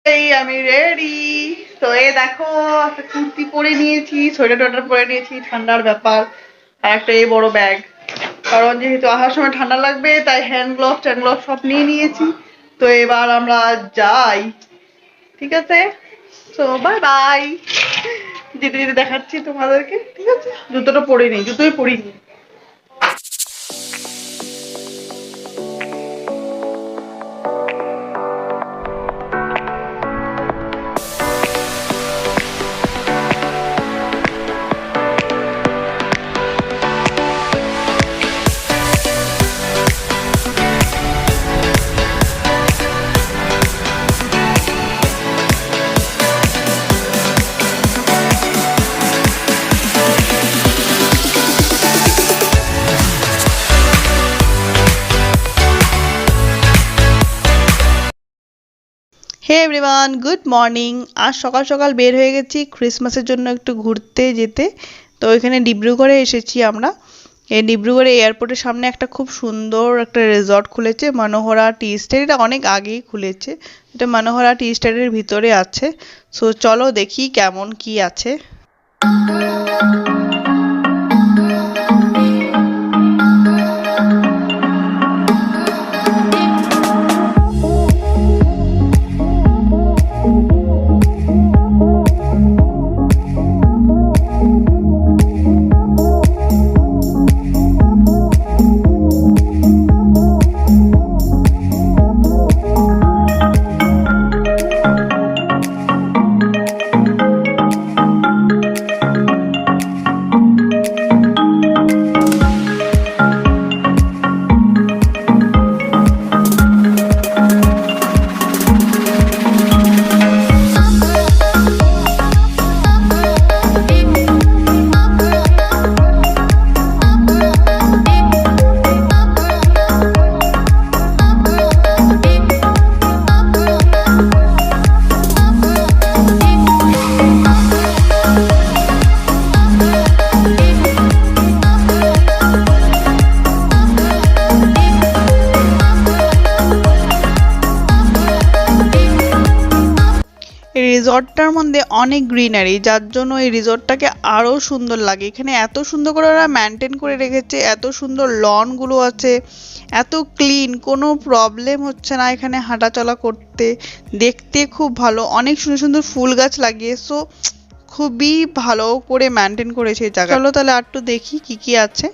এই আমি রেডি। তো এই দেখো একটা কুর্তি পরে নিয়েছি, সোয়েটার টোয়েটার পরে নিয়েছি, ঠান্ডার ব্যাপার। আর একটা এই বড় ব্যাগ, কারণ যেহেতু আসার সময় ঠান্ডা লাগবে তাই হ্যান্ড গ্লোভস ট্যান্ড গ্লোভস সব নিয়ে নিয়েছি। তো এবার আমরা যাই, ঠিক আছে? তো বাই বাই, যেতে যেতে দেখাচ্ছি তোমাদেরকে, ঠিক আছে? জুতোটা পরে নিই, জুতোই পরিনি। Hey everyone, good morning. আজ সকাল সকাল বের হয়ে গেছি ক্রিসমাসের জন্য একটু ঘুরতে যেতে। তো এখানে ডিব্রুগড়ে এসেছি আমরা। এই ডিব্রুগড়ে এয়ারপোর্টের সামনে একটা খুব সুন্দর একটা রিসর্ট খুলেছে, মনোহরা টি স্টেট। এটা অনেক আগেই খুলেছে, এটা মনোহরা টি স্টেটের ভিতরে আছে। সো চলো দেখি কেমন কি আছে। এই রিসর্টটার মধ্যে অনেক গ্রিনারি, যার জন্য এই রিসর্টটাকে আরো সুন্দর লাগে। এখানে এত সুন্দর করে ওরা মেনটেন করে রেখেছে, এত সুন্দর লনগুলো আছে, এত ক্লিন, কোনো প্রবলেম হচ্ছে না এখানে হাঁটাচলা করতে। দেখতে খুব ভালো, অনেক সুন্দর সুন্দর ফুল গাছ লাগিয়েছো, খুবই ভালো করে মেনটেন করেছে এই জায়গা। চলো তাহলে আর একটু দেখি কি কি আছে।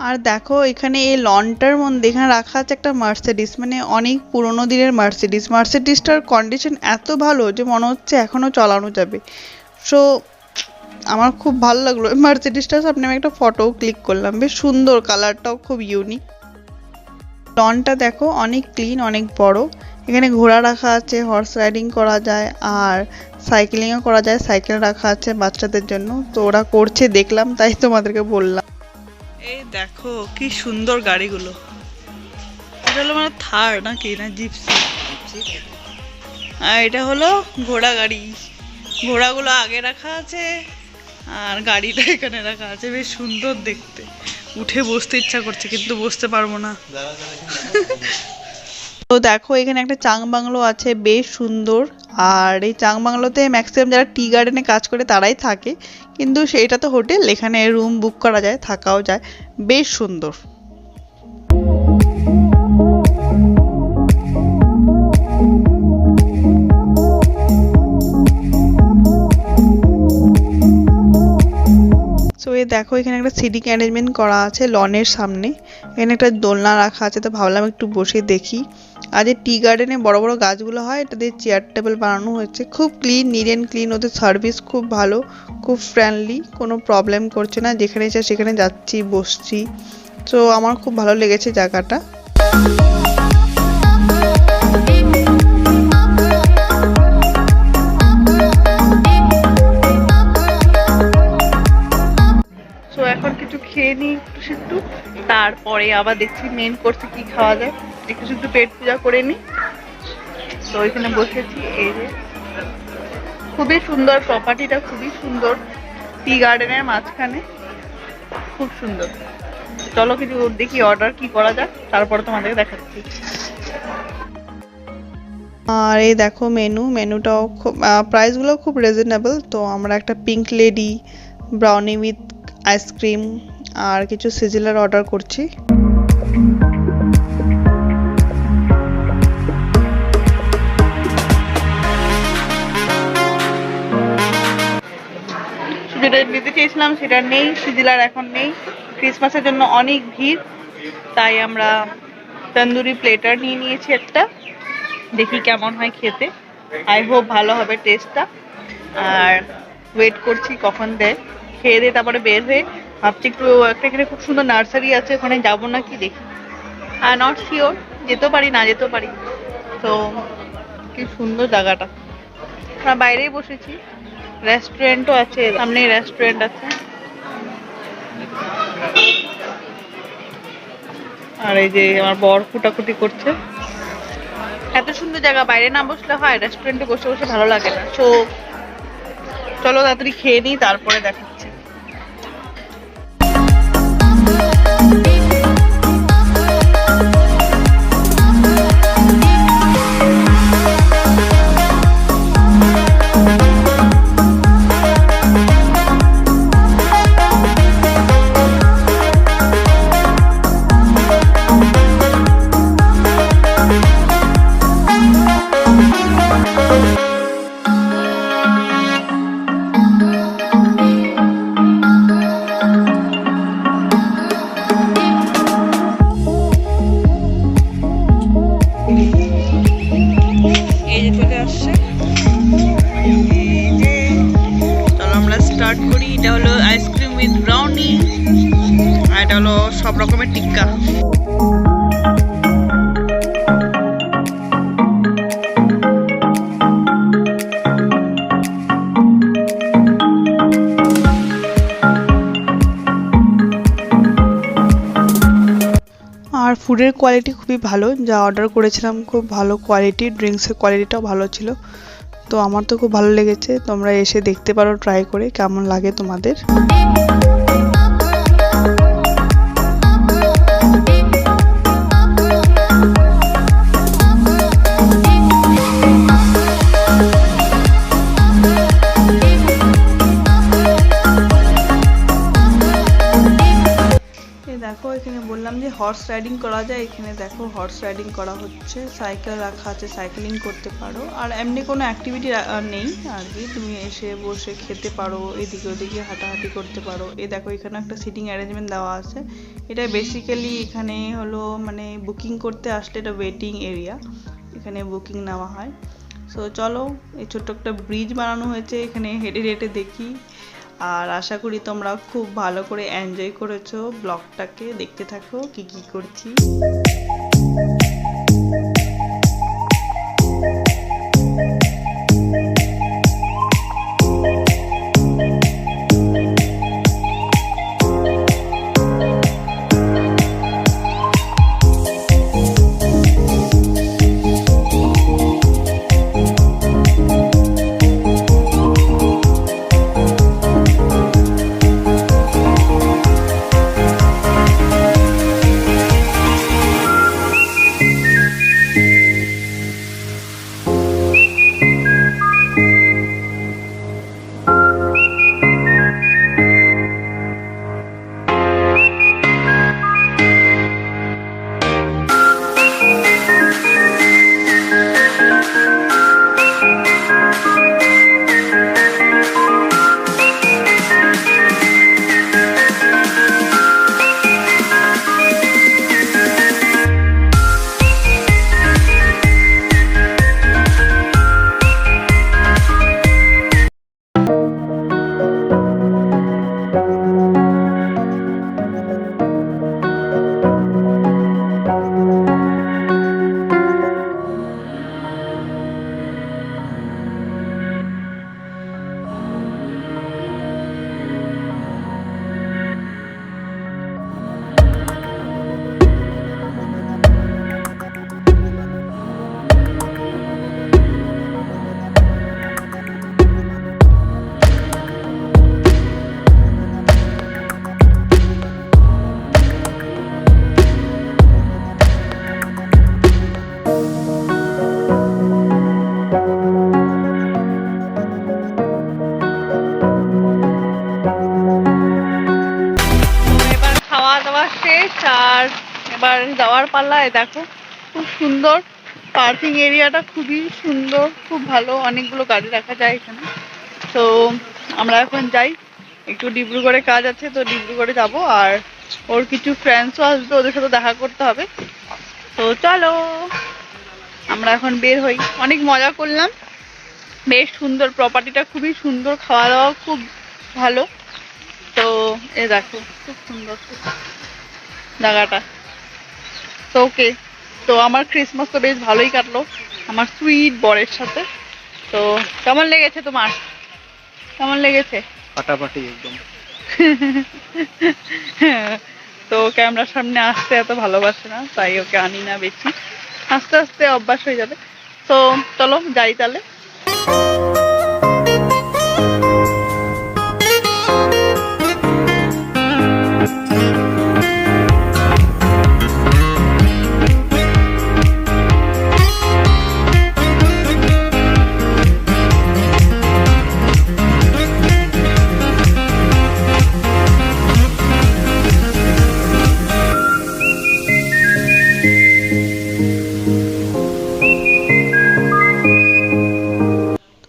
আর দেখো এখানে এই লনটার মধ্যে এখানে রাখা আছে একটা মার্সিডিস, মানে অনেক পুরোনো দিনের মার্সিডিস। মার্সিডিসটার কন্ডিশন এত ভালো যে মনে হচ্ছে এখনো চালানো যাবে। সো আমার খুব ভালো লাগলো এই মার্সিডিসটার সামনে আমি একটা ফটোও ক্লিক করলাম, বেশ সুন্দর, কালারটাও খুব ইউনিক। লনটা দেখো অনেক ক্লিন, অনেক বড়। এখানে ঘোড়া রাখা আছে, হর্স রাইডিং করা যায়, আর সাইকেলিংও করা যায়। সাইকেল রাখা আছে বাচ্চাদের জন্য, তো ওরা করছে দেখলাম, তাই তোমাদেরকে বললাম। এই দেখো কি সুন্দর গাড়িগুলো, এটা হলো মানে থার নাকি না জিপসি, আর এটা হলো ঘোড়া গাড়ি। ঘোড়াগুলো আগে রাখা আছে আর গাড়িটা এখানে রাখা আছে, বেশ সুন্দর দেখতে। উঠে বসতে ইচ্ছা করছে কিন্তু বসতে পারবো না। তো দেখো এখানে একটা চাং বাংলো আছে, বেশ সুন্দর। আর এই চাং বাংলোতে ম্যাক্সিমাম যারা টি গার্ডেনে কাজ করে তারাই থাকে, কিন্তু সেটা তো হোটেল, এখানে রুম বুক করা যায়, থাকাও যায়, বেশ সুন্দর। সো এই দেখো এখানে একটা সিটিং অ্যারেঞ্জমেন্ট করা আছে লনের সামনে। এখানে একটা দোলনা রাখা আছে, তো ভাবলাম একটু বসে দেখি। আর যে টি গার্ডেনে বড় বড় গাছগুলো হয়, এটা দিয়ে চেয়ার টেবিল বানানো হয়েছে, খুব ক্লিন, নিট অ্যান্ড ক্লিন। ওদের সার্ভিস খুব ভালো, খুব ফ্রেন্ডলি, কোনো প্রবলেম করছে না, যেখানে ইচ্ছা সেখানে যাচ্ছি বসছি। তো আমার খুব ভালো লেগেছে জায়গাটা। তারপরে আবার দেখছি মেন কোর্সে কি খাওয়া যায়, একটু শুধু পেট পূজা করে নিই। তো ওইখানে বসেছি, এই যে খুবই সুন্দর প্রপার্টিটা, খুবই সুন্দর, টি গার্ডেনের মাঝখানে, খুব সুন্দর। চলো কিছু দেখি অর্ডার কি করা যায়, তারপরে তোমাদের দেখাচ্ছি। আর এই দেখো মেনুটাও খুব প্রাইসগুলো খুব রিজনেবল। তো আমরা একটা pink lady, brownie with ice cream আর কিছু সিজলার অর্ডার করছি। যেটা নিতে চেয়েছিলাম সেটা নেই, সিজলার এখন নেই, ক্রিসমাসের জন্য অনেক ভিড়, তাই আমরা তন্দুরি প্লেটার নিয়ে নিয়েছি একটা। দেখি কেমন হয় খেতে, আই হোপ ভালো হবে টেস্টটা। আর ওয়েট করছি কখন দেয়, খেয়ে দিয়ে তারপরে বের হয়ে ভাবছি একটু একটা এখানে খুব সুন্দর নার্সারি আছে, ওখানে যাবো নাকি দেখি, আর নট শিওর, যেতেও পারি না যেতেও পারি। তো কি সুন্দর জায়গাটা, আমরা বাইরেই বসেছি, রেস্টুরেন্টও আছে, সামনেই রেস্টুরেন্ট আছে। আর এই যে আমার বর কুটাকুটি করছে। এত সুন্দর জায়গা, বাইরে না বসলে হয়, রেস্টুরেন্টে বসে বসে ভালো লাগে না। তো চলো তাড়াতাড়ি খেয়ে নিই, তারপরে দেখাচ্ছি। এই যে চলে আসছে, চলো আমরা স্টার্ট করি। এটা হলো আইসক্রিম উইথ ব্রাউনি, আর এটা হলো সব রকমের টিক্কা। আর ফুডের কোয়ালিটি খুবই ভালো, যা অর্ডার করেছিলাম খুব ভালো কোয়ালিটি, ড্রিঙ্কসের কোয়ালিটিটাও ভালো ছিল। তো আমার তো খুব ভালো লেগেছে, তোমরা এসে দেখতে পারো ট্রাই করে কেমন লাগে তোমাদের। দেখো এখানে বললাম যে হর্স রাইডিং করা যায়, এখানে দেখো হর্স রাইডিং করা হচ্ছে, সাইকেল রাখা আছে, সাইকেলিং করতে পারো। আর এমনি কোনো অ্যাক্টিভিটি নেই আর কি, তুমি এসে বসে খেতে পারো, এদিকে ওদিকে হাঁটাহাঁটি করতে পারো। এই দেখো এখানে একটা সিটিং অ্যারেঞ্জমেন্ট দেওয়া আছে, এটা বেসিক্যালি এখানে হলো মানে বুকিং করতে আসলে এটা ওয়েটিং এরিয়া, এখানে বুকিং নেওয়া হয়। সো চলো, এই ছোট্ট একটা ব্রিজ বানানো হয়েছে, এখানে হেঁটে হেঁটে দেখি। আর আশা করি তোমরা খুব ভালো করে এনজয় করেছো ব্লগটাকে, দেখতে থাকো কি কি করছি। আর এবার যাওয়ার পাল্লায় দেখো খুব সুন্দর পার্কিং এরিয়াটা, খুবই সুন্দর, খুব ভালো, অনেকগুলো গাড়ি রাখা যায় এখানে। তো আমরা এখন যাই, একটু ডিব্রুগড়ে কাজ আছে, তো ডিব্রুগড়ে যাব। আর ওর কিছু ফ্রেন্ডসও আসবে, ওদের সাথে দেখা করতে হবে। তো চলো আমরা এখন বের হই। অনেক মজা করলাম, বেশ সুন্দর, প্রপার্টিটা খুবই সুন্দর, খাওয়া দাওয়া খুব ভালো। তো এ দেখো খুব সুন্দর জায়গাটা। তো ওকে, তো আমার ক্রিসমাস তো বেশ ভালোই কাটলো আমার সুইট বরের সাথে। তো কেমন লেগেছে তোমার, কেমন লেগেছে? ফাটাফাটি একদম। তো ক্যামেরার সামনে আসতে এত ভালোবাসে না, তাই ওকে আনি না বেশি, আস্তে আস্তে অভ্যাস হয়ে যাবে। তো চলো যাই তাহলে।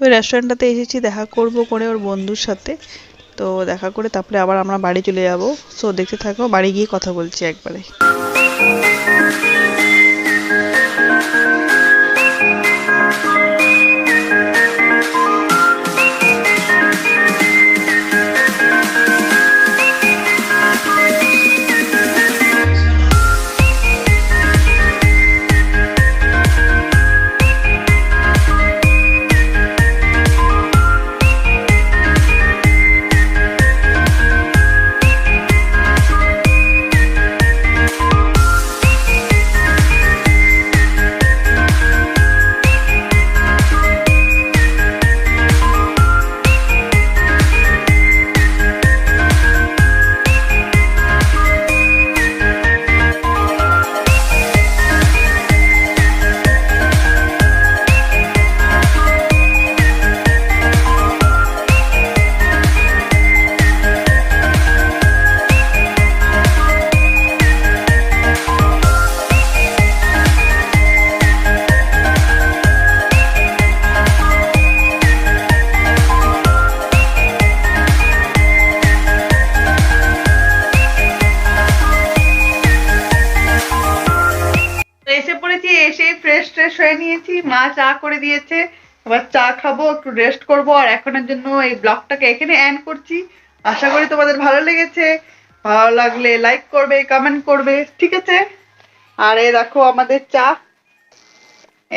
তো রেস্টুরেন্টটাতে এসেছি দেখা করব করে ওর বন্ধুর সাথে। তো দেখা করে তারপরে আবার আমরা বাড়ি চলে যাব। সো দেখতে থাকো, বাড়ি গিয়ে কথা বলছি একবারে। এসে পড়েছি, এসে ফ্রেশ ট্রেশ হয়ে নিয়েছি, মা চা করে দিয়েছে, এবার চা খাবো, একটু রেস্ট করবো। আর এখনের জন্য এই ব্লগটাকে এখানে এন্ড করছি। আশা করি তোমাদের ভালো লেগেছে, ভালো লাগলে লাইক করবে, কমেন্ট করবে, ঠিক আছে? আর এই দেখো আমাদের চা,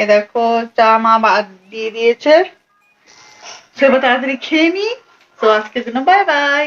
এই দেখো চা মা বাদ দিয়ে দিয়েছে, সেবার তাড়াতাড়ি খেয়ে নি। তো আজকের জন্য বাই বাই।